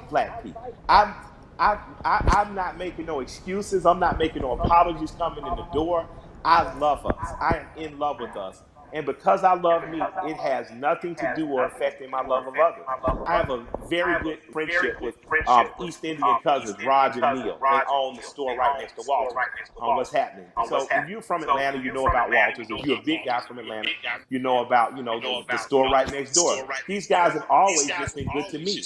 black people. I'm I'm not making no excuses. I'm not making no apologies coming in the door. I love us. I am in love with us. And because I love me, it has nothing to do or affecting my love of others. I have a very good friendship with East Indian cousins, Raj and Neil. They own the store right next to Walters. What's happening? So if you're from Atlanta, you know about Walters. If you're a big guy from Atlanta, you know about the store right next door. These guys have always just been good to me.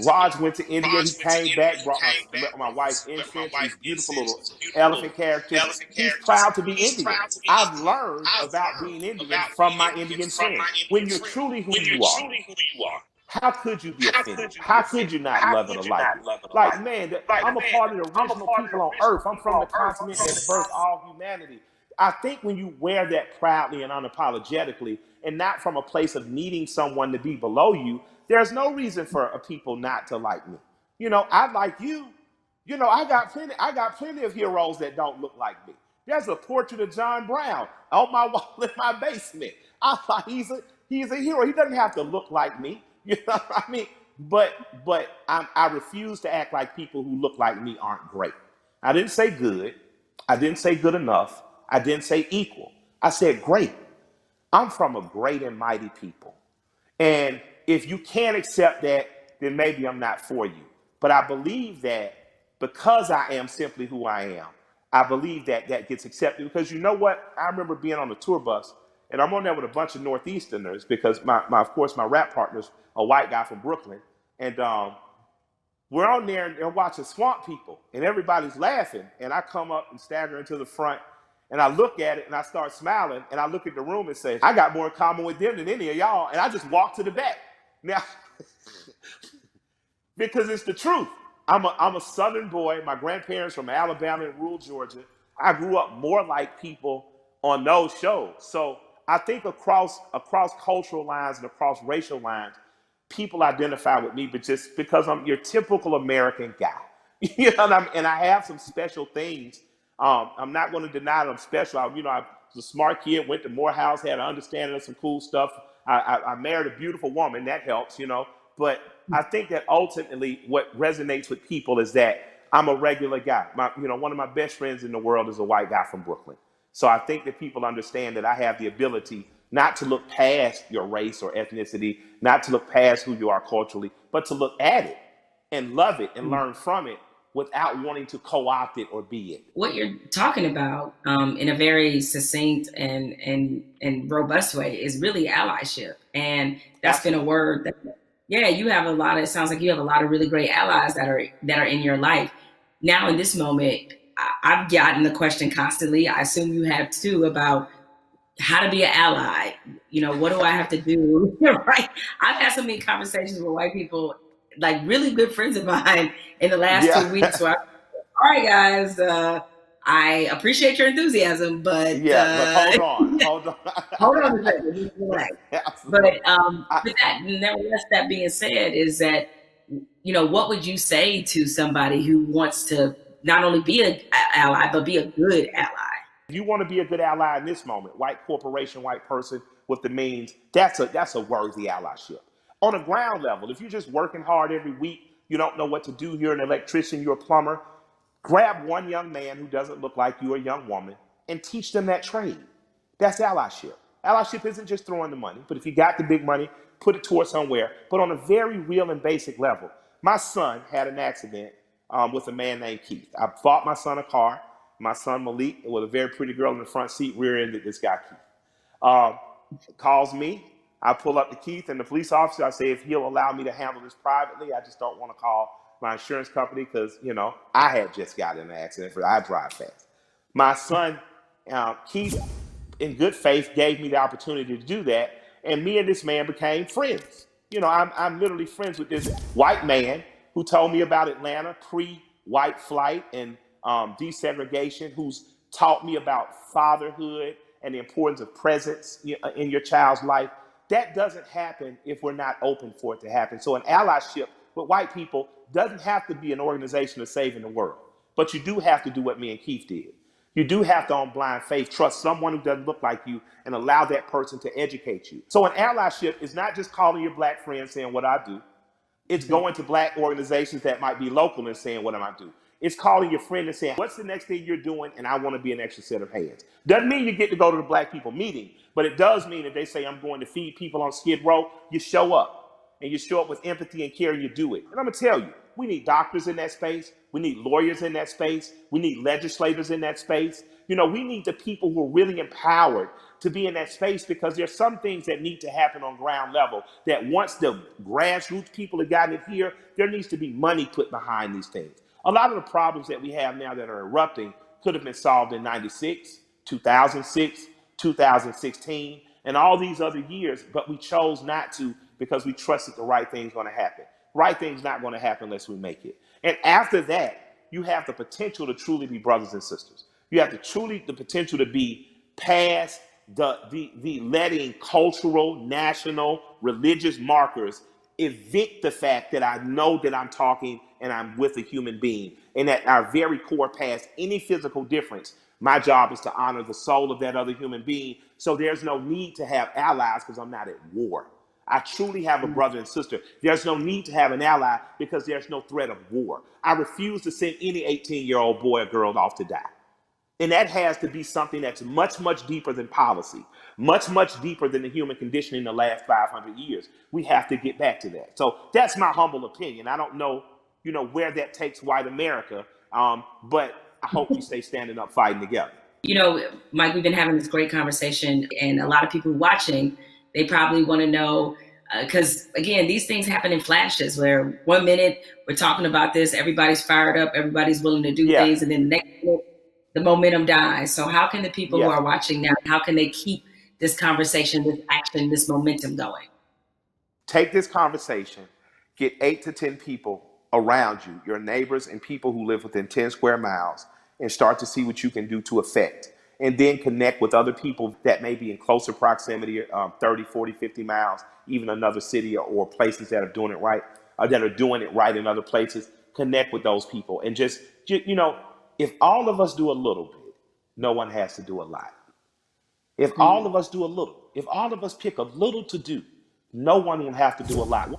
Raj went to India. He came back, brought my wife incense, these beautiful little elephant characters. He's proud to be Indian. I've learned about being Indian from my Indian friends. When you're truly who you are, how could you be offended? How could you not love it or like it? Like, man, I'm a part of the original people on earth. I'm from the continent that birthed all humanity. I think when you wear that proudly and unapologetically, and not from a place of needing someone to be below you, there's no reason for a people not to like me. I like you. I got plenty of heroes that don't look like me. There's a portrait of John Brown on my wall in my basement. I thought he's a hero. He doesn't have to look like me. You know what I mean? But I refuse to act like people who look like me aren't great. I didn't say good. I didn't say good enough. I didn't say equal. I said great. I'm from a great and mighty people. And if you can't accept that, then maybe I'm not for you. But I believe that because I am simply who I am, I believe that that gets accepted. Because you know what? I remember being on a tour bus, and I'm on there with a bunch of Northeasterners because of course, my rap partner's a white guy from Brooklyn. And we're on there and they're watching Swamp People, and everybody's laughing. And I come up and stagger into the front, and I look at it and I start smiling, and I look at the room and say, I got more in common with them than any of y'all. And I just walk to the back. Now, because it's the truth. I'm a Southern boy. My grandparents from Alabama and rural Georgia. I grew up more like people on those shows. So I think across cultural lines and across racial lines, people identify with me, but just because I'm your typical American guy. And I have some special things. I'm not going to deny that I'm special. I was a smart kid, went to Morehouse, had an understanding of some cool stuff. I married a beautiful woman, that helps. But I think that ultimately what resonates with people is that I'm a regular guy. One of my best friends in the world is a white guy from Brooklyn. So I think that people understand that I have the ability not to look past your race or ethnicity, not to look past who you are culturally, but to look at it and love it and learn from it without wanting to co-opt it or be it. What you're talking about, in a very succinct and robust way, is really allyship, and that's been a Absolutely. word that, yeah, you have a lot of. It sounds like you have a lot of really great allies that are in your life. Now, in this moment, I've gotten the question constantly. I assume you have too, about how to be an ally. What do I have to do? Right? I've had so many conversations with white people, like really good friends of mine, in the last Yeah. 2 weeks, where all right, guys, I appreciate your enthusiasm, but Yeah, but hold on. Hold on. hold on a second, just relax. Absolutely. But I, with that, nevertheless, that being said, is that, what would you say to somebody who wants to not only be an ally, but be a good ally? if you want to be a good ally in this moment, white corporation, white person with the means, that's a worthy allyship. On a ground level, if you're just working hard every week, you don't know what to do, you're an electrician, you're a plumber, grab one young man who doesn't look like you, a young woman, and teach them that trade. That's allyship. Allyship isn't just throwing the money, but if you got the big money, put it towards somewhere. But on a very real and basic level, my son had an accident with a man named Keith. I bought my son a car. My son Malik, with a very pretty girl in the front seat, rear-ended this guy Keith. Uh, Calls me. I pull up to Keith and the police officer. I say if he'll allow me to handle this privately, I just don't want to call my insurance company because I had just got in an accident. I drive fast. My son Keith, in good faith, gave me the opportunity to do that, and me and this man became friends. I'm literally friends with this white man who told me about Atlanta pre-white flight and desegregation, who's taught me about fatherhood and the importance of presence in your child's life. That doesn't happen if we're not open for it to happen. So an allyship with white people doesn't have to be an organization of saving the world, but you do have to do what me and Keith did. You do have to, on blind faith, trust someone who doesn't look like you and allow that person to educate you. So an allyship is not just calling your black friend saying what I do, It's going to black organizations that might be local and saying, what am I doing? It's calling your friend and saying, what's the next thing you're doing? And I want to be an extra set of hands. Doesn't mean you get to go to the black people meeting, but it does mean if they say, I'm going to feed people on Skid Row, you show up. And you show up with empathy and care and you do it. And I'm going to tell you, we need doctors in that space. We need lawyers in that space. We need legislators in that space. You know, we need the people who are really empowered to be in that space, because there's some things that need to happen on ground level that once the grassroots people have gotten it here, there needs to be money put behind these things. A lot of the problems that we have now that are erupting could have been solved in 96, 2006, 2016, and all these other years, but we chose not to because we trusted the right thing's going to happen. Right thing's not going to happen unless we make it. And after that, you have the potential to truly be brothers and sisters. You have the potential to be past the letting cultural, national, religious markers evict the fact that I know that I'm talking and I'm with a human being, and at our very core, past any physical difference, my job is to honor the soul of that other human being. So there's no need to have allies because I'm not at war. I truly have a brother and sister. There's no need to have an ally because there's no threat of war. I refuse to send any 18-year-old boy or girl off to die. And that has to be something that's much, much deeper than policy, much, much deeper than the human condition in the last 500 years. We have to get back to that. So that's my humble opinion. I don't know, where that takes white America, but I hope we stay standing up, fighting together. Mike, we've been having this great conversation, and a lot of people watching, they probably want to know, because again, these things happen in flashes where 1 minute we're talking about this, everybody's fired up, everybody's willing to do things, and then the next minute, the momentum dies. So how can the people who are watching now, how can they keep this conversation, this action, this momentum going? Take this conversation, get 8 to 10 people around you, your neighbors and people who live within 10 square miles, and start to see what you can do to affect. And then connect with other people that may be in closer proximity, 30, 40, 50 miles, even another city or places that are doing it right, or that are doing it right in other places. Connect with those people and just if all of us do a little bit, no one has to do a lot. If all of us do a little, if all of us pick a little to do, no one will have to do a lot.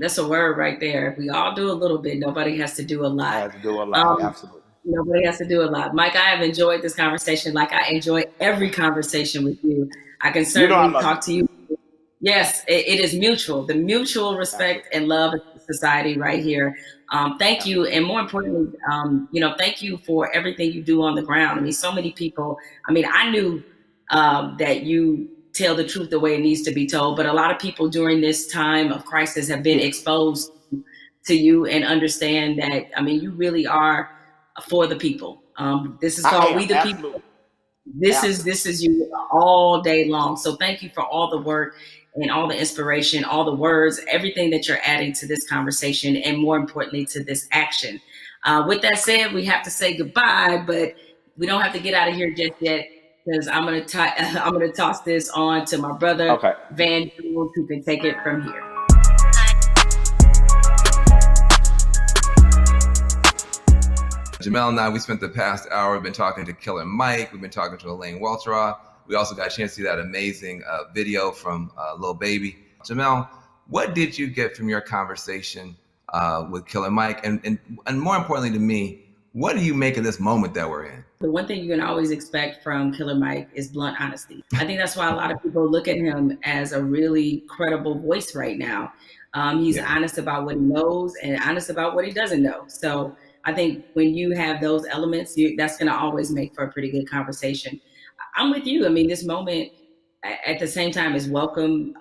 That's a word right there. If we all do a little bit, nobody has to do a lot. Has to do a lot, absolutely. Nobody has to do a lot. Mike, I have enjoyed this conversation like I enjoy every conversation with you. I can certainly talk to you. Yes, it is mutual. The mutual respect and love of society right here. Thank you. And more importantly, thank you for everything you do on the ground. I mean, so many people, I knew that you tell the truth the way it needs to be told, but a lot of people during this time of crisis have been exposed to you and understand that, you really are for the people. This is called We the People. This is you all day long. So thank you for all the work and all the inspiration, all the words, everything that you're adding to this conversation, and more importantly, to this action. With that said, we have to say goodbye, but we don't have to get out of here just yet, because I'm gonna toss this on to my brother, Van Jules, who can take it from here. Jamel and I, we spent the past hour, we've been talking to Killer Mike, we've been talking to Elaine Welteroth. We also got a chance to see that amazing video from Lil Baby. Jamel, what did you get from your conversation with Killer Mike? And more importantly to me, what do you make of this moment that we're in? The one thing you can always expect from Killer Mike is blunt honesty. I think that's why a lot of people look at him as a really credible voice right now. He's honest about what he knows and honest about what he doesn't know. So I think when you have those elements, that's going to always make for a pretty good conversation. I'm with you. This moment at the same time is welcome.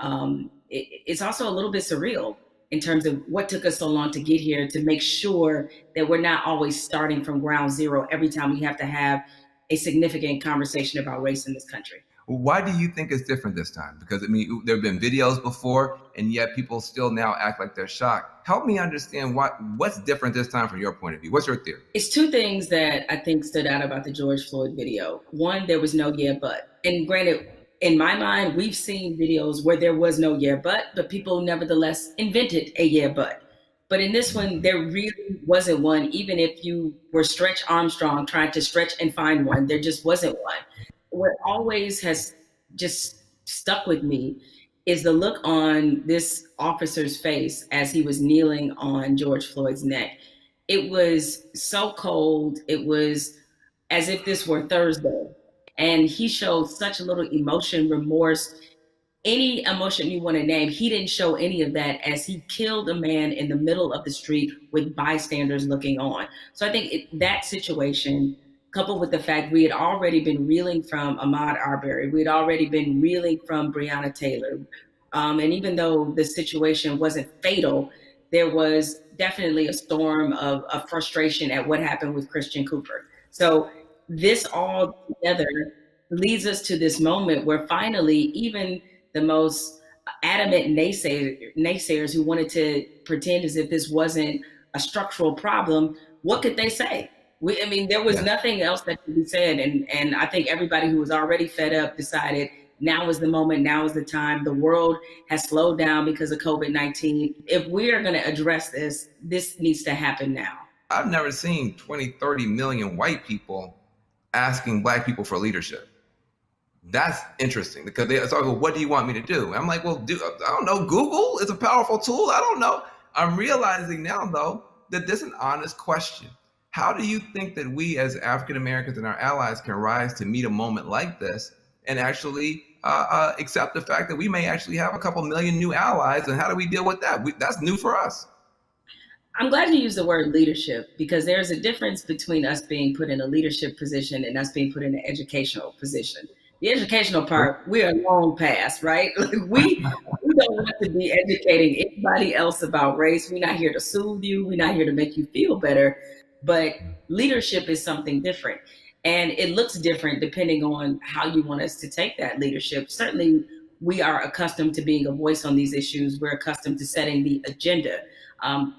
It's also a little bit surreal in terms of what took us so long to get here, to make sure that we're not always starting from ground zero every time we have to have a significant conversation about race in this country. Why do you think it's different this time? Because there have been videos before, and yet people still now act like they're shocked. Help me understand what's different this time from your point of view. What's your theory? It's two things that I think stood out about the George Floyd video. One, there was no yeah, but. And granted, in my mind, we've seen videos where there was no yeah, but people nevertheless invented a yeah, but. But in this one, there really wasn't one, even if you were Stretch Armstrong trying to stretch and find one, there just wasn't one. What always has just stuck with me is the look on this officer's face as he was kneeling on George Floyd's neck. It was so cold. It was as if this were Thursday. And he showed such little emotion, remorse, any emotion you want to name. He didn't show any of that as he killed a man in the middle of the street with bystanders looking on. So I think that situation, coupled with the fact we had already been reeling from Ahmaud Arbery, we had already been reeling from Breonna Taylor. And even though the situation wasn't fatal, there was definitely a storm of frustration at what happened with Christian Cooper. So this all together leads us to this moment where finally, even the most adamant naysayers who wanted to pretend as if this wasn't a structural problem, what could they say? There was nothing else that could be said. And I think everybody who was already fed up decided now is the moment, now is the time. The world has slowed down because of COVID-19. If we're going to address this, this needs to happen now. I've never seen 20, 30 million white people asking Black people for leadership. That's interesting because they start going, what do you want me to do? I'm like, well, I don't know. Google is a powerful tool. I don't know. I'm realizing now, though, that this is an honest question. How do you think that we as African Americans and our allies can rise to meet a moment like this and actually accept the fact that we may actually have a couple million new allies? And how do we deal with that? That's new for us. I'm glad you used the word leadership because there's a difference between us being put in a leadership position and us being put in an educational position. The educational part, we are long past, right? We don't want to be educating anybody else about race. We're not here to soothe you. We're not here to make you feel better. But leadership is something different. And it looks different depending on how you want us to take that leadership. Certainly, we are accustomed to being a voice on these issues. We're accustomed to setting the agenda.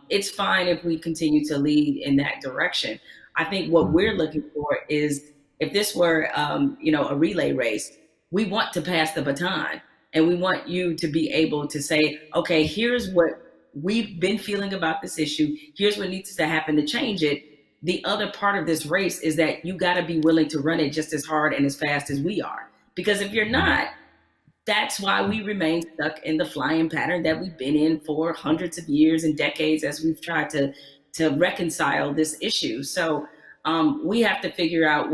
It's fine if we continue to lead in that direction. I think what we're looking for is, if this were, a relay race, we want to pass the baton and we want you to be able to say, okay, here's what we've been feeling about this issue. Here's what needs to happen to change it. The other part of this race is that you got to be willing to run it just as hard and as fast as we are. Because if you're not, that's why we remain stuck in the flying pattern that we've been in for hundreds of years and decades as we've tried to reconcile this issue. So we have to figure out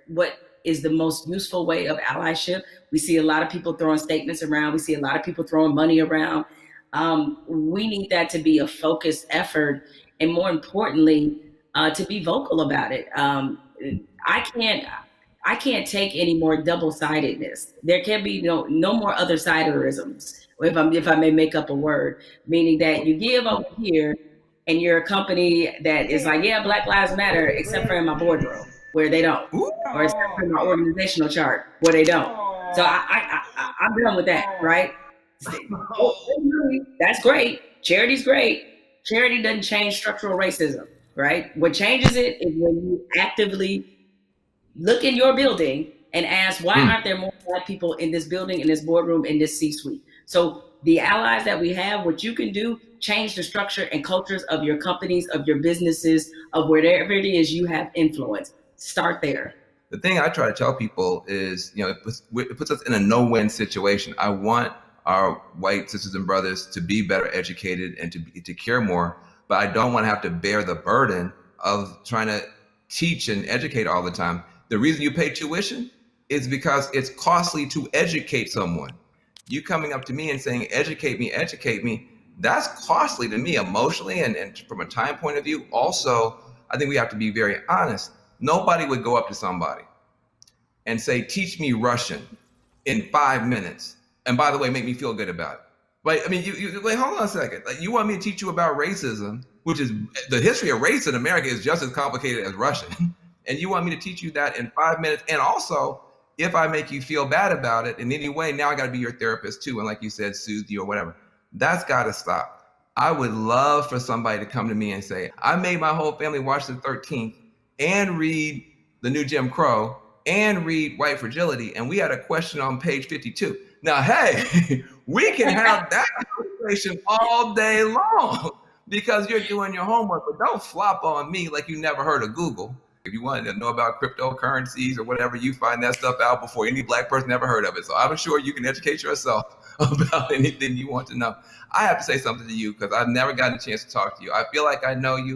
what is the most useful way of allyship. We see a lot of people throwing statements around. We see a lot of people throwing money around. We need that to be a focused effort, and more importantly, to be vocal about it. I can't take any more double-sidedness. There can be no more other-siderisms, if I may make up a word, meaning that you give over here and you're a company that is like, yeah, Black Lives Matter, except for in my boardroom where they don't, or except for my organizational chart where they don't. So I'm done with that, right? That's great. Charity's great. Charity doesn't change structural racism, right? What changes it is when you actively look in your building and ask, why aren't there more Black people in this building, in this boardroom, in this C-suite? So the allies that we have, what you can do, change the structure and cultures of your companies, of your businesses, of wherever it is you have influence. Start there. The thing I try to tell people is, it puts us in a no-win situation. I want our white sisters and brothers to be better educated and to care more, but I don't want to have to bear the burden of trying to teach and educate all the time. The reason you pay tuition is because it's costly to educate someone. You coming up to me and saying, educate me, that's costly to me emotionally and from a time point of view. Also, I think we have to be very honest. Nobody would go up to somebody and say, teach me Russian in 5 minutes. And by the way, make me feel good about it. But you wait, hold on a second. Like, you want me to teach you about racism, which is the history of race in America is just as complicated as Russian. And you want me to teach you that in 5 minutes. And also, if I make you feel bad about it in any way, now I got to be your therapist too. And like you said, soothe you or whatever. That's got to stop. I would love for somebody to come to me and say, I made my whole family watch the 13th and read The New Jim Crow and read White Fragility. And we had a question on page 52. Now, hey, we can have that conversation all day long because you're doing your homework, but don't flop on me like you never heard of Google. If you want to know about cryptocurrencies or whatever, you find that stuff out before any Black person ever heard of it. So I'm sure you can educate yourself about anything you want to know. I have to say something to you because I've never gotten a chance to talk to you. I feel like I know you.